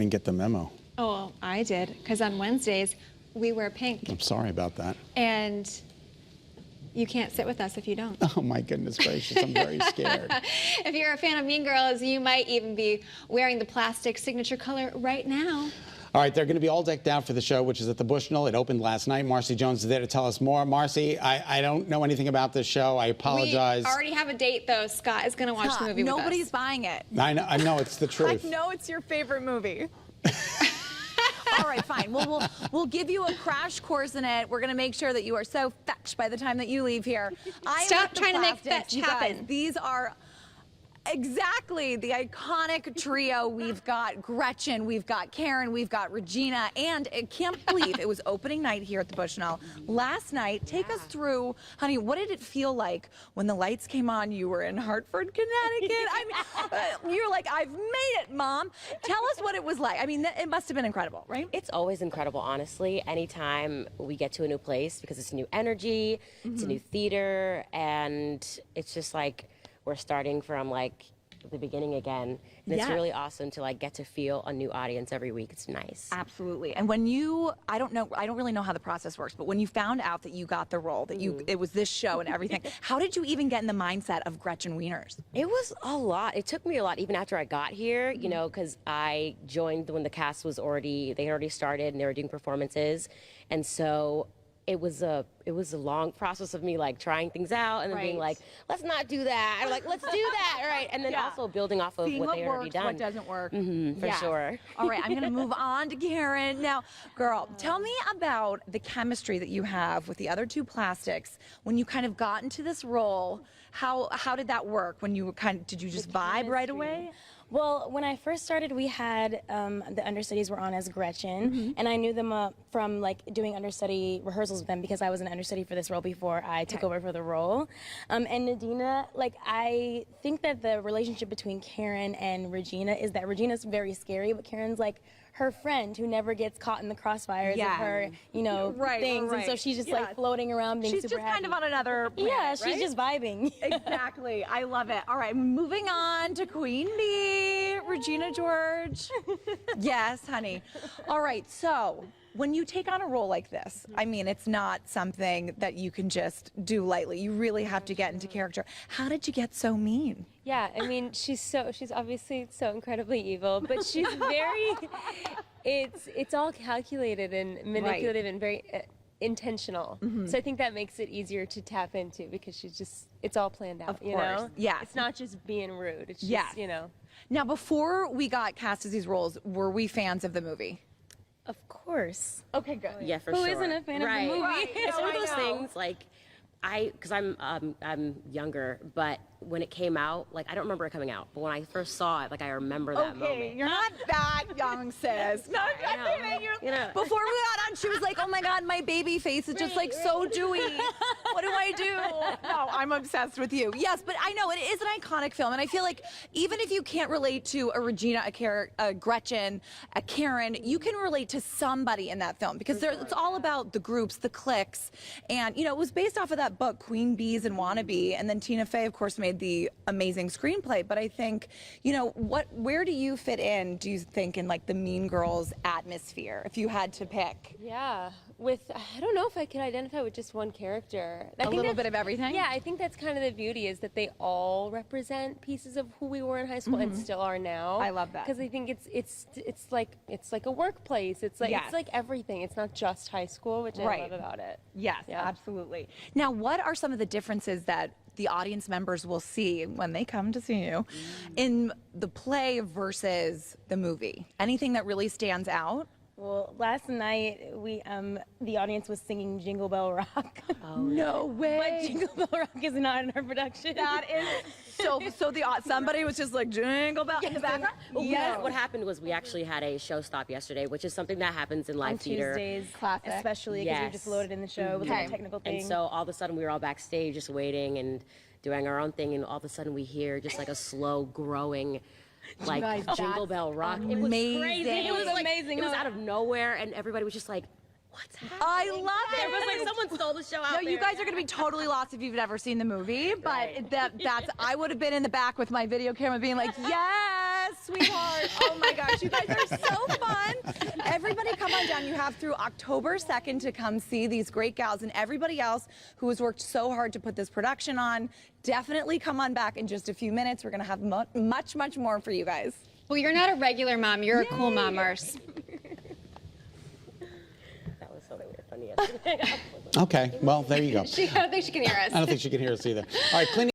Didn't get the memo. Oh, well, I did, because on Wednesdays, we wear pink. I'm sorry about that. And you can't sit with us if you don't. Oh my goodness gracious, I'm very scared. If you're a fan of Mean Girls, you might even be wearing the plastic signature color right now. All right, they're going to be all decked out for the show, which is at the Bushnell. It opened last night. Marcy Jones is there to tell us more. Marcy, I don't know anything about this show. I apologize. We already have a date, though. Scott is going to watch the movie with us. Nobody's buying it. I know it's the truth. I know it's your favorite movie. All right, fine. Well, we'll give you a crash course in it. We're going to make sure that you are so fetch by the time that you leave here. Stop trying to make fetch happen. These are exactly the iconic trio. We've got Gretchen, we've got Karen, we've got Regina, and I can't believe it was opening night here at the Bushnell last night. Take us through, honey, what did it feel like when the lights came on? You were in Hartford, Connecticut. I mean, you're like, I've made it, Mom. Tell us what it was like. I mean, it must have been incredible, right? It's always incredible, honestly. Anytime we get to a new place, because it's a new energy, it's a new theater, and it's just like, we're starting from like the beginning again, and it's really awesome to like get to feel a new audience every week. It's nice. Absolutely. And when you, I don't really know how the process works, but when you found out that you got the role, that it was this show and everything, how did you even get in the mindset of Gretchen Wieners? It was a lot. It took me a lot, even after I got here, you know, because I joined when the cast was they had already started and they were doing performances, and so it was a long process of me like trying things out and then being like, let's not do that, or like, let's do that, right? And then also building off of seeing what they had already works, done. what doesn't work. For sure. All right, I'm gonna move on to Karen. Now, girl, tell me about the chemistry that you have with the other two plastics. When you kind of got into this role, how did that work? When you were did you just vibe right away? Well, when I first started, we had the understudies were on as Gretchen, and I knew them from like doing understudy rehearsals with them because I was an understudy for this role before I took over for the role. And Nadina, like I think that the relationship between Karen and Regina is that Regina's very scary, but Karen's like her friend who never gets caught in the crossfires of her, you know, things, and so she's just like floating around being super happy. She's just kind of on another planet, she's just vibing. Exactly. I love it. All right, moving on to Queen Bee, Regina George. Yes, honey. All right, so when you take on a role like this, I mean, it's not something that you can just do lightly. You really have to get into character. How did you get so mean? Yeah, I mean, she's obviously so incredibly evil, but she's very, it's all calculated and manipulative and very intentional. So I think that makes it easier to tap into because it's all planned out, you know? Yeah. It's not just being rude, it's just, you know. Now, before we got cast as these roles, were we fans of the movie? Of course. Okay, good. Yeah, for Who sure. isn't a fan of the movie? Right. It's one of those things like because I'm younger, but when it came out, like I don't remember it coming out, but when I first saw it, like I remember that moment. You're not that young, sis. No, You know. Before we got on, she was like, "Oh my God, my baby face is just like so dewy. What do I do?" No, I'm obsessed with you. Yes, but I know it is an iconic film, and I feel like even if you can't relate to a Regina, a Gretchen, a Karen, you can relate to somebody in that film because it's all about the groups, the cliques, and you know it was based off of that book, Queen Bees and Wannabe, and then Tina Fey, of course, made the amazing screenplay. But I think, you know, where do you fit in, do you think, in like the Mean Girls atmosphere, if you had to pick? Yeah, I don't know if I could identify with just one character. A little bit of everything? Yeah, I think that's kind of the beauty is that they all represent pieces of who we were in high school and still are now. I love that. Because I think it's like a workplace. It's like it's like everything. It's not just high school, which I love about it. Yes, absolutely. Now, what are some of the differences that the audience members will see when they come to see you in the play versus the movie? Anything that really stands out? Well, last night the audience was singing Jingle Bell Rock. Oh, no way. But Jingle Bell Rock is not in our production. That is somebody was just like Jingle Bell in the background? Yeah, what happened was we actually had a show stop yesterday, which is something that happens in live theater. Tuesdays, classic. especially because you're just loaded in the show with a technical thing. And so all of a sudden we were all backstage just waiting and doing our own thing, and all of a sudden we hear just like a slow growing like Jingle Bell Rock. Amazing. It was crazy. It was like, amazing. It was out of nowhere, and everybody was just like, what's happening? I love it. There was like someone stole the show out there. No, you guys are going to be totally lost if you've never seen the movie, but that's I would have been in the back with my video camera being like, yes. Yes, sweetheart. Oh my gosh, you guys are so fun. Everybody come on down. You have through October 2nd to come see these great gals and everybody else who has worked so hard to put this production on. Definitely come on back in just a few minutes. We're going to have much, much more for you guys. Well, you're not a regular mom. You're a cool mom, Mars. That was something we were funny yesterday. Okay, well, there you go. I don't think she can hear us. I don't think she can hear us either. All right, cleaning.